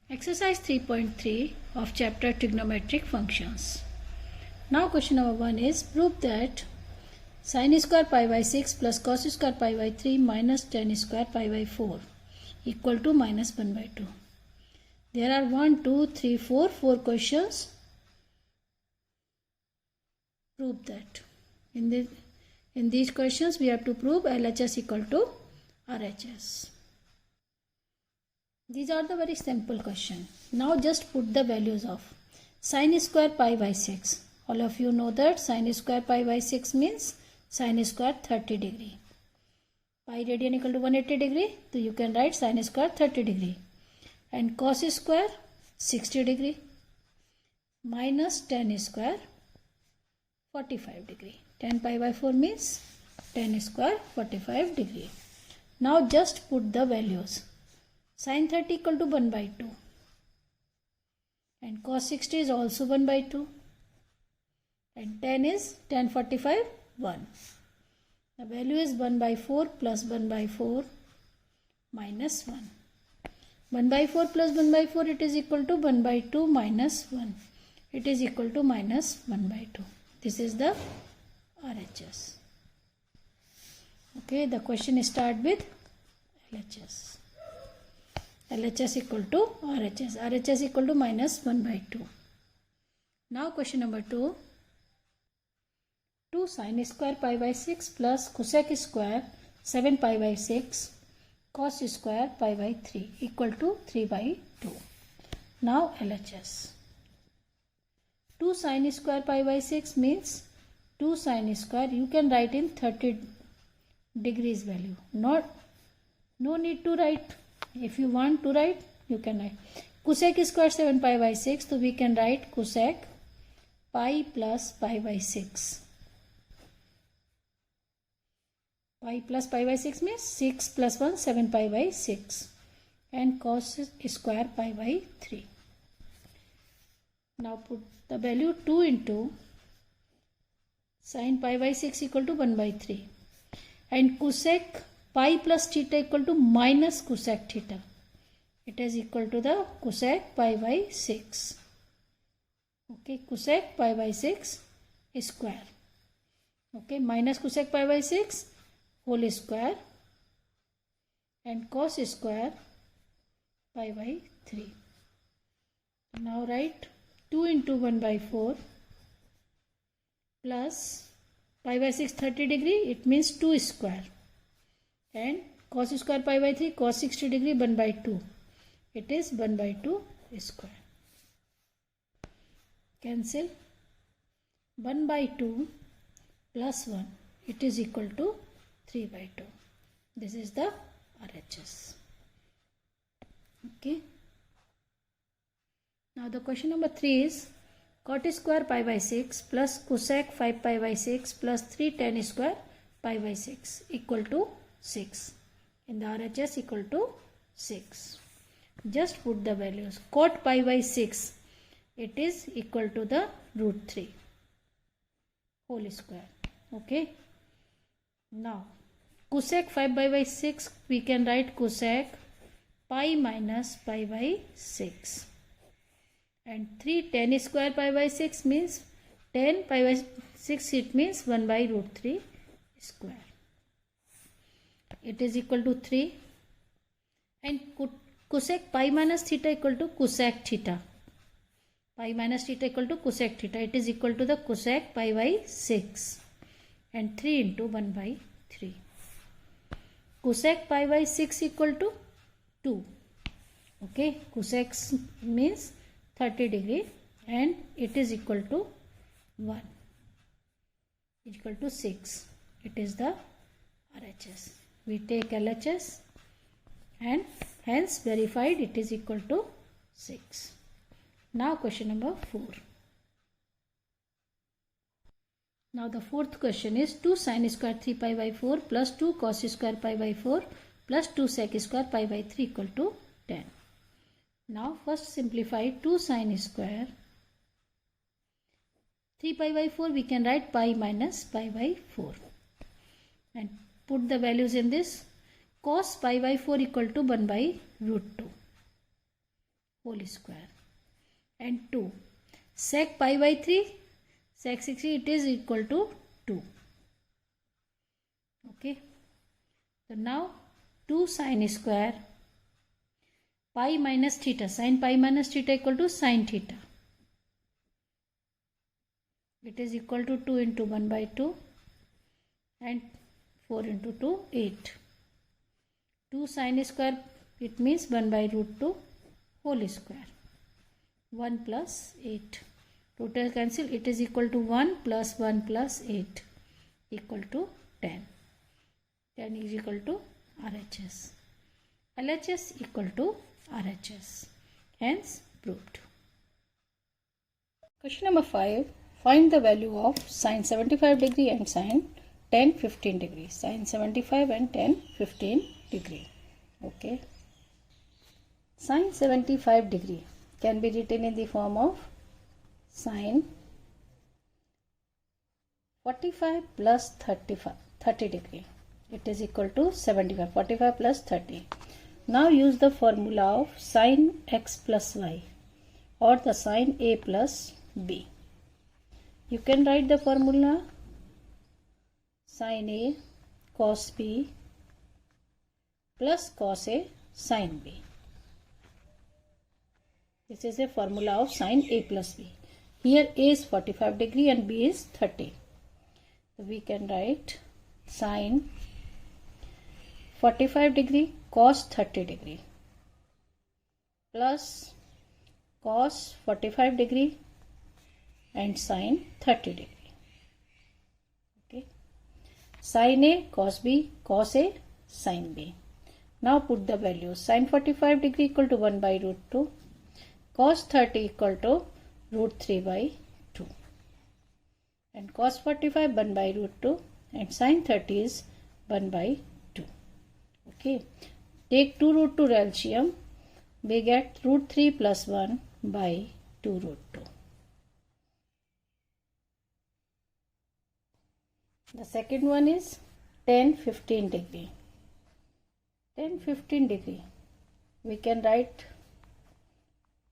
Exercise 3.3 of chapter trigonometric functions. Now question number 1 is prove that sin square pi by 6 plus cos square pi by 3 minus tan square pi by 4 equal to minus 1 by 2. There are 1, 2, 3, 4 questions. Prove that. In these questions we have to prove LHS equal to RHS. These are the very simple question. Now just put the values of sin square pi by 6. All of you know that sin square pi by 6 means sin square 30 degree. Pi radian equal to 180 degree. So you can write sin square 30 degree. And cos square 60 degree. Minus tan square 45 degree. Tan pi by 4 means tan square 45 degree. Now just put the values. Sin 30 equal to 1 by 2 and cos 60 is also 1 by 2 and tan 45 1. The value is 1 by 4 plus 1 by 4 minus 1. 1 by 4 plus 1 by 4 it is equal to 1 by 2 minus 1. It is equal to minus 1 by 2. This is the RHS. Okay, the question start with LHS. LHS equal to RHS. RHS equal to minus 1 by 2. Now question number 2. 2 sin square pi by 6 plus cosec square 7 pi by 6 cos square pi by 3 equal to 3 by 2. Now LHS. 2 sin square pi by 6 means 2 sin square you can write in 30 degrees value. No need to write. If you want to write, you can write. Cosec square 7 pi by 6, so we can write cosec pi plus pi by 6. Pi plus pi by 6 means 6 plus 1, 7 pi by 6. And cos square pi by 3. Now put the value 2 into sin pi by 6 equal to 1 by 3. And cosec pi plus theta equal to minus cosec theta. It is equal to the cosec pi by 6. Okay, cosec pi by 6 square. Okay, minus cosec pi by 6 whole square and cos square pi by 3. Now write 2 into 1 by 4 plus pi by 6 30 degree, it means 2 square. And cos square pi by 3 cos 60 degree 1 by 2. It is 1 by 2 square. Cancel. 1 by 2 plus 1. It is equal to 3 by 2. This is the RHS. Okay. Now the question number 3 is cot square pi by 6 plus cosec 5 pi by 6 plus 3 tan square pi by 6 equal to 6. In the RHS equal to 6. Just put the values. Cot pi by 6 it is equal to the root 3 whole square. Okay. Now cosec 5 pi by 6 we can write cosec pi minus pi by 6. And 3 tan square pi by 6 means 10 pi by 6 it means 1 by root 3 square. It is equal to 3 and cosec pi minus theta equal to cosec theta. Pi minus theta equal to cosec theta. It is equal to the cosec pi by 6 and 3 into 1 by 3. Cosec pi by 6 equal to 2. Okay, cosec means 30 degree and it is equal to 1 equal to 6. It is the RHS. We take LHS and hence verified it is equal to 6. Now question number 4. Now the fourth question is 2 sin square 3 pi by 4 plus 2 cos square pi by 4 plus 2 sec square pi by 3 equal to 10. Now first simplify 2 sin square 3 pi by 4 we can write pi minus pi by 4 and put the values in this. Cos pi by 4 equal to 1 by root 2 whole square and 2. Sec pi by 3, sec 60, it is equal to 2. Okay. So now 2 sine square pi minus theta, sin pi minus theta equal to sin theta. It is equal to 2 into 1 by 2 and 4 into 2, 8. 2 sine square, it means 1 by root 2 whole square. 1 plus 8. Total cancel, it is equal to 1 plus 1 plus 8 equal to 10. 10 is equal to RHS. LHS equal to RHS. Hence proved. Question number 5. Find the value of sine 75 degree and sine 10-15 degree. Sine 75 and 10-15 degree. Okay. Sine 75 degree can be written in the form of sine 45 plus 30 degree. It is equal to 75. 45 plus 30. Now use the formula of sine x plus y or the sine a plus b. You can write the formula sine a cos b plus cos a sin b. This is a formula of sine a plus b. Here a is 45 degree and b is 30. So we can write sine 45 degree cos 30 degree plus cos 45 degree and sine 30 degree. Okay. Sin a cos b cos a sin b. Now put the values. Sine 45 degree equal to 1 by root 2. Cos 30 equal to root 3 by 2. And cos 45 1 by root 2 and sin 30 is 1 by 2. Okay. Take 2 root 2 LCM. We get root 3 plus 1 by 2 root 2. The second one is 10-15 degree. 10-15 degree. We can write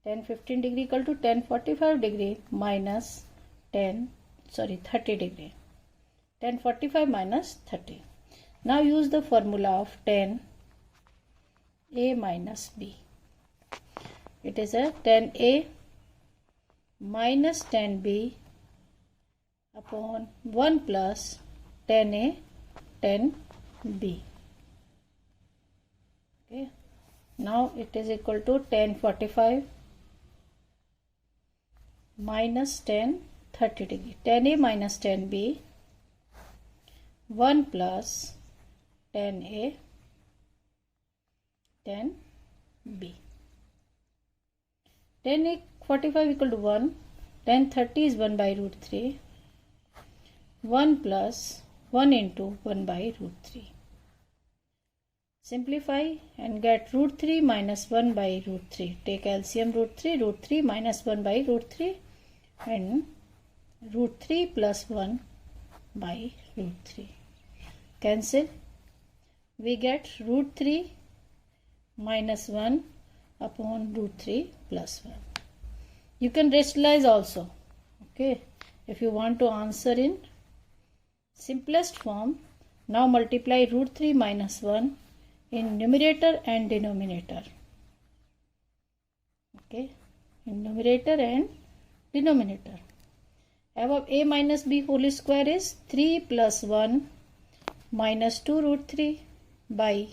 10-15 degree equal to 10-45 degree minus 30 degree. 10-45 minus 30. Now use the formula of 10 a minus b. It is a 10a minus 10b upon 1 plus 10a 10b. Okay. Now it is equal to 10-45 minus 10-30 degree. 10a minus 10b 1 plus 10a 10b. 10a 45 equal to 1. 10-30 is 1 by root 3. 1 plus 1 into 1 by root 3. Simplify and get root 3 minus 1 by root 3. Take LCM root 3 minus 1 by root 3 and root 3 plus 1 by root 3. Cancel. We get root 3 minus 1 upon root 3 plus 1. You can rationalize also. Okay. If you want to answer in simplest form, now multiply root 3 minus 1 in numerator and denominator. Okay. In numerator and denominator. Above a minus b whole square is 3 plus 1 minus 2 root 3 by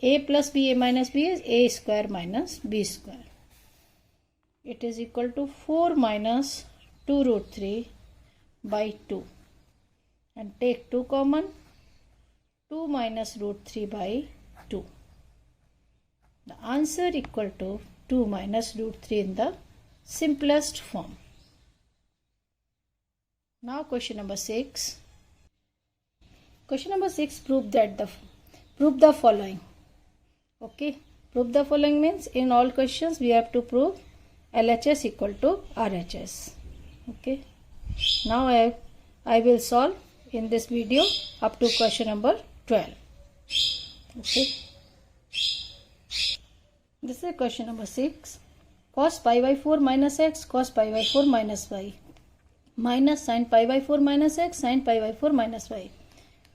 a plus b, a minus b is a square minus b square. It is equal to 4 minus 2 root 3 by 2. And take 2 common. 2 minus root 3 by 2. The answer equal to 2 minus root 3 in the simplest form. Now question number 6. Question number 6 prove the following. Okay, prove the following means in all questions we have to prove LHS equal to RHS. Okay, now I will solve in this video up to question number 12. Okay, this is question number 6. cos pi by 4 minus x, cos pi by 4 minus y, minus sin pi by 4 minus x, sin pi by 4 minus y,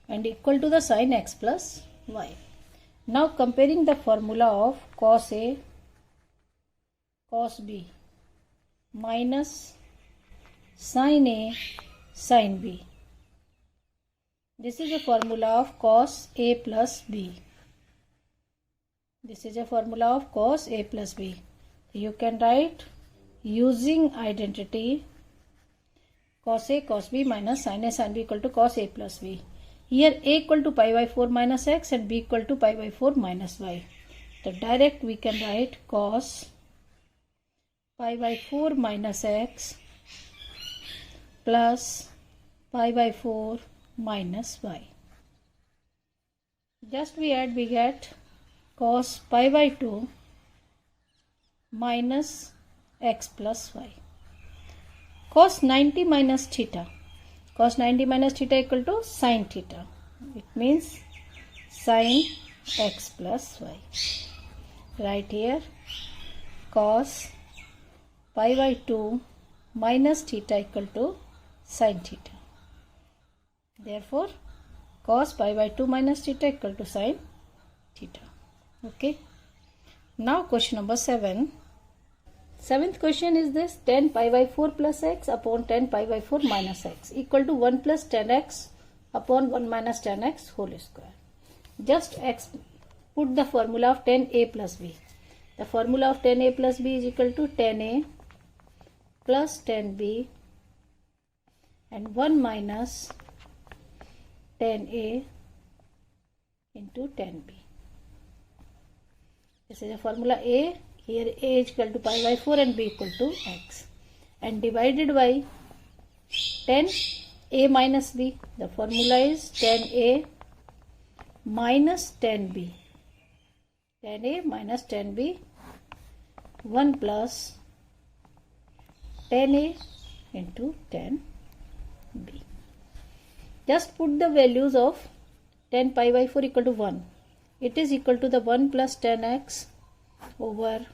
and equal to the sin x plus y. Now comparing the formula of cos A, cos B minus sin A, sin B. This is a formula of cos A plus B. This is a formula of cos A plus B. You can write using identity cos A cos B minus sin A sin B equal to cos A plus B. Here A equal to pi by 4 minus x and B equal to pi by 4 minus y. So direct we can write cos pi by 4 minus x plus pi by 4 minus y. Just we add, we get cos pi by 2 minus x plus y. Cos 90 minus theta. Cos 90 minus theta equal to sin theta. It means sin x plus y. Right here cos pi by 2 minus theta equal to sin theta. Therefore cos pi by 2 minus theta equal to sin theta. Okay. Now question number 7. Seventh question is this: tan pi by 4 plus x upon tan pi by 4 minus x equal to 1 plus tan x upon 1 minus tan x whole square. Just put the formula of tan A plus B. The formula of tan A plus B is equal to tan A plus tan B and 1 minus tan A into tan B. This is a formula A. Here A is equal to pi by 4 and B equal to x, and divided by tan A minus B. The formula is tan A minus tan B. Tan A minus tan B, 1 plus tan A into tan B. Just put the values of tan pi by 4 equal to 1. It is equal to the 1 plus tan x over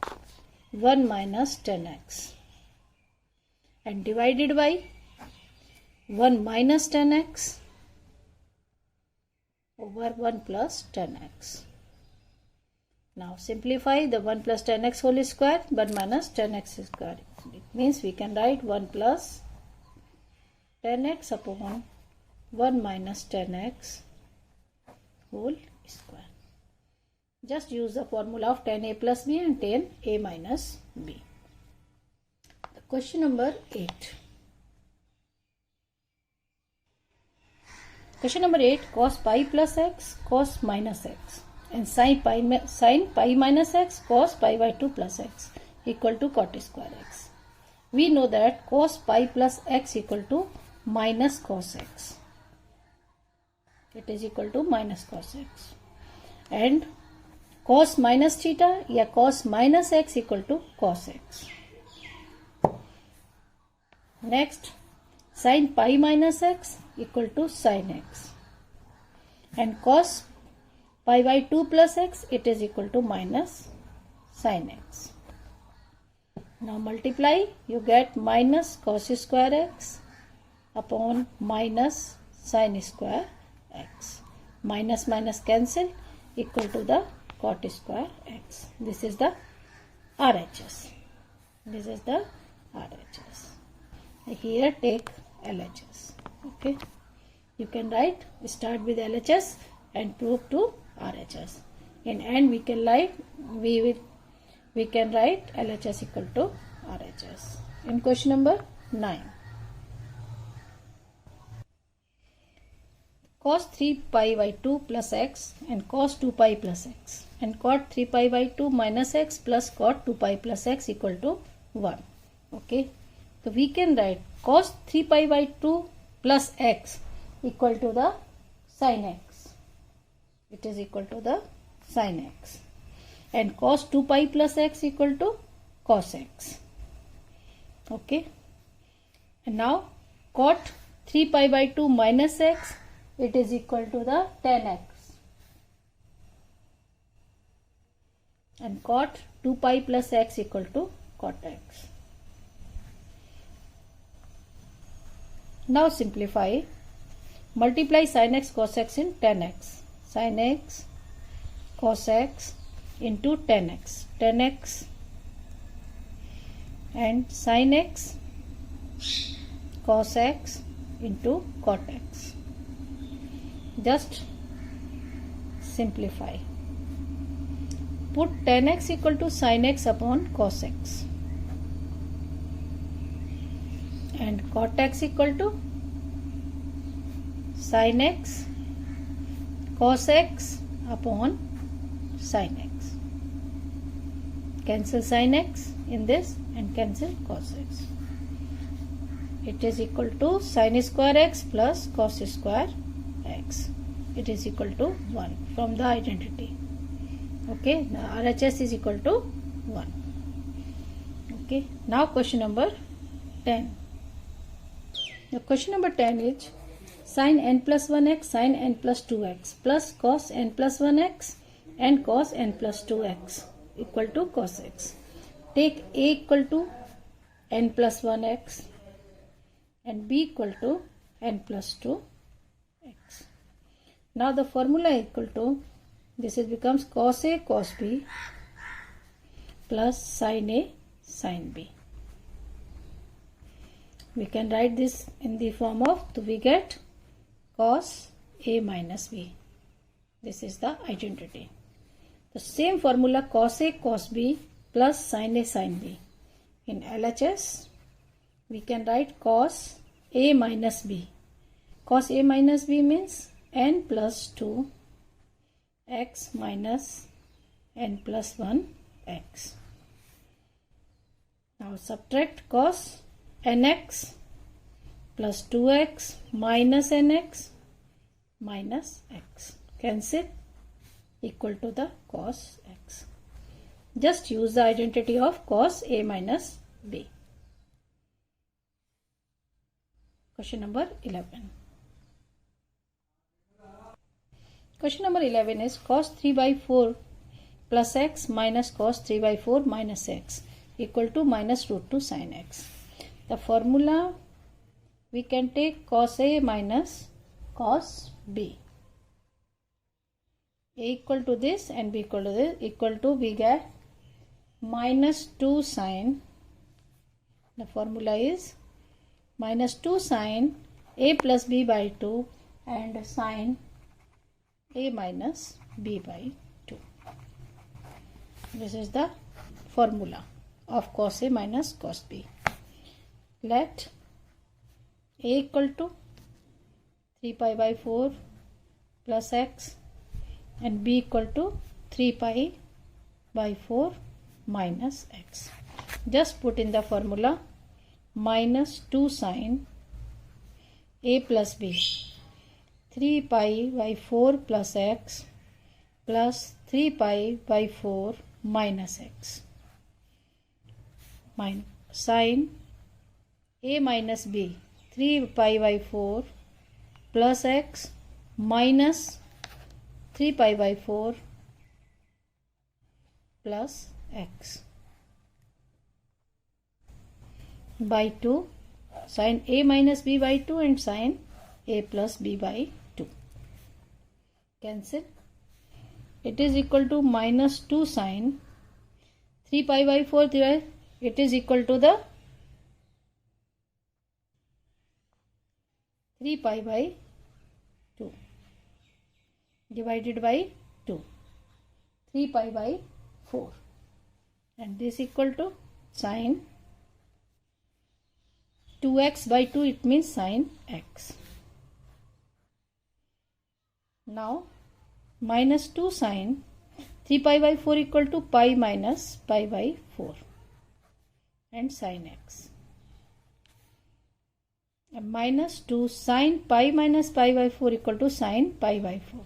1 minus tan x, and divided by 1 minus tan x over 1 plus tan x. Now simplify the 1 plus tan x whole square, 1 minus tan x square. It means we can write 1 plus tan x upon 1 minus tan x whole square. Just use the formula of tan A plus B and tan A minus B. Question number 8. Question number 8: cos pi plus x, cos minus x, and sin pi minus x, cos pi by 2 plus x equal to cot square x. We know that cos pi plus x equal to minus cos x. It is equal to minus cos x. And cos minus theta या cos minus x equal to cos x. Next, sin pi minus x equal to sin x, and cos pi by 2 plus x, it is equal to minus sin x. Now multiply, you get minus cos square x upon minus sin square x. Minus minus cancel, equal to the cot square x. This is the RHS. This is the RHS. Here take LHS. Okay. You can write, start with LHS and prove to RHS. In end we can write LHS equal to RHS. In question number 9. Cos 3 pi by 2 plus x and cos 2 pi plus x and cot 3 pi by 2 minus x plus cot 2 pi plus x equal to 1. Okay. So we can write cos 3 pi by 2 plus x equal to the sin x. It is equal to the sin x. And cos 2 pi plus x equal to cos x. Okay. And now cot 3 pi by 2 minus x, it is equal to the tan x. And cot 2 pi plus x equal to cot x. Now simplify. Multiply sin x cos x in tan x. Sin x cos x into tan x. Tan x and sin x cos x into cot x. Just simplify. Put tan x equal to sin x upon cos x and cot x equal to sin x cos x upon sin x. Cancel sin x in this and cancel cos x. It is equal to sin square x plus cos square x. It is equal to 1 from the identity. Okay, the RHS is equal to 1. Okay, now question number 10. The question number 10 is sin n plus 1x sin n plus 2x plus cos n plus 1x and cos n plus 2x equal to cos x. Take a equal to n plus 1x and b equal to n plus 2x. Now the formula equal to, this is becomes cos a cos b plus sin a sin b. We can write this in the form of, so we get cos a minus b. This is the identity. The same formula cos a cos b plus sin a sin b. In LHS we can write cos a minus b. Cos a minus b means n plus 2 x minus n plus 1 x. Now subtract cos nx plus 2x minus nx minus x. Cancel, equal to the cos x. Just use the identity of cos a minus b. Question number 11. Question number 11 is cos 3 by 4 plus x minus cos 3 by 4 minus x equal to minus root 2 sin x. The formula, we can take cos a minus cos b. A equal to this and b equal to this, equal to, we get minus 2 sin, the formula is minus 2 sin a plus b by 2 and sin a minus b by 2. This is the formula of cos a minus cos b. Let a equal to 3 pi by 4 plus x and b equal to 3 pi by 4 minus x. Just put in the formula minus 2 sin a plus b, 3 pi by 4 plus x plus 3 pi by 4 minus x, sin a minus b, 3 pi by 4 plus x minus 3 pi by 4 plus x by 2, sin a minus b by 2 and sin a plus b by 2. Cancel. It is equal to minus 2 sin 3 pi by 4, it is equal to the 3 pi by 2 divided by 2, 3 pi by 4, and this equal to sin 2x by 2, it means sin x. Now minus 2 sin 3 pi by 4 equal to pi minus pi by 4 and sin x. And minus 2 sin pi minus pi by 4 equal to sin pi by 4.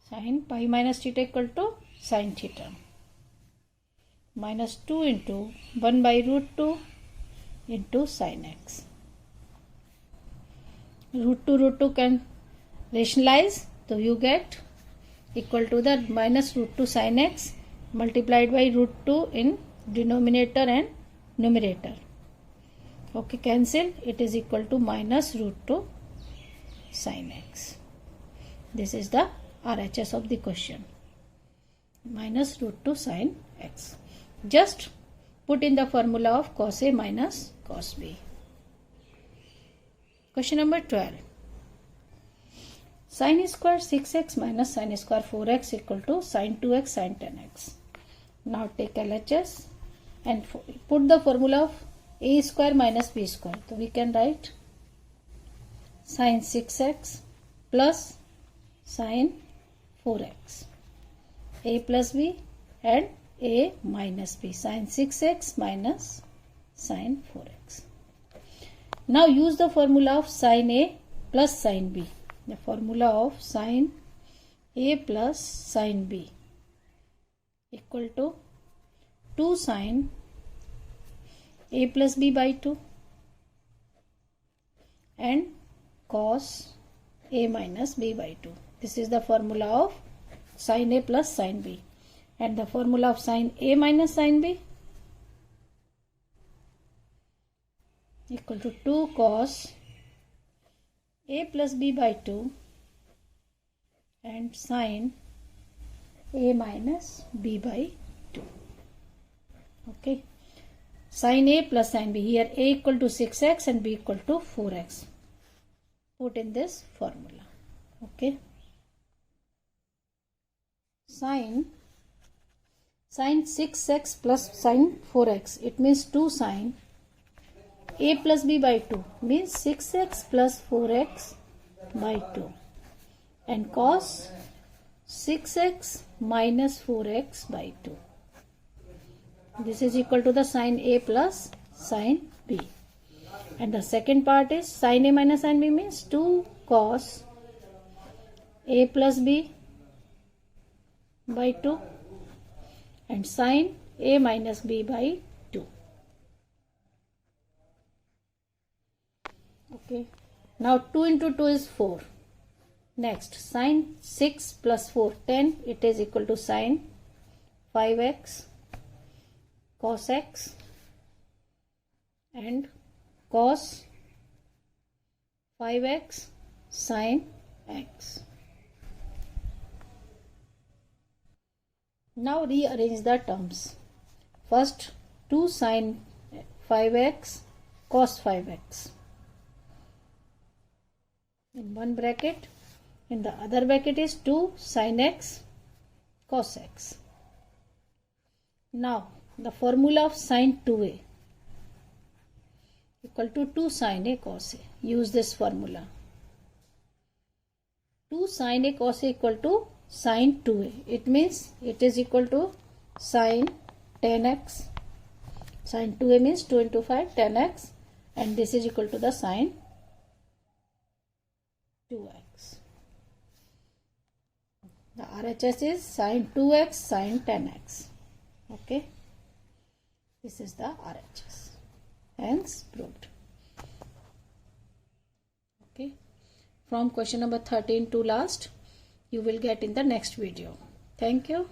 Sin pi minus theta equal to sin theta. Minus 2 into 1 by root 2 into sin x. Root 2 can rationalize, so you get equal to the minus root 2 sin x multiplied by root 2 in denominator and numerator. Okay, cancel. It is equal to minus root 2 sin x. This is the RHS of the question. Minus root 2 sin x. Just put in the formula of cos A minus cos B. Question number 12. Sin square 6x minus sin square 4x equal to sin 2x sin 10x. Now take LHS and put the formula of A square minus B square. So we can write sin 6x plus sin 4x. A plus B and A minus B. Sin 6x minus sin 4x. Now use the formula of sin A plus sin B. The formula of sin A plus sin B equal to 2 sin A plus B by 2 and cos A minus B by 2. This is the formula of sin A plus sin B. And the formula of sin A minus sin B equal to 2 cos A plus B by 2 and sin A minus B by 2. Okay. Sin A plus sin B. Here A equal to 6x and B equal to 4x. Put in this formula. Okay. Sin 6x plus sin 4x. It means 2 sin A plus B by 2 means 6x plus 4x by 2 and cos 6x minus 4x by 2. This is equal to the sin A plus sin B. And the second part is sin A minus sin B means 2 cos A plus B by 2 and sin A minus B by 2. Okay. Now 2 into 2 is 4. Next, sin 6 plus 4, 10. It is equal to sin 5x cos x and cos 5x sin x. Now rearrange the terms. First 2 sin 5x cos 5x in one bracket. In the other bracket is 2 sin x cos x. Now the formula of sin 2a equal to 2 sin A cos A. Use this formula. 2 sin A cos A equal to sin 2a. It means it is equal to sin 10x. Sin 2a means 2 into 5, 10x, and this is equal to the sin 2x. The RHS is sin 2x sin 10x. Okay. This is the RHS. Hence proved. Okay. From question number 13 to last, you will get in the next video. Thank you.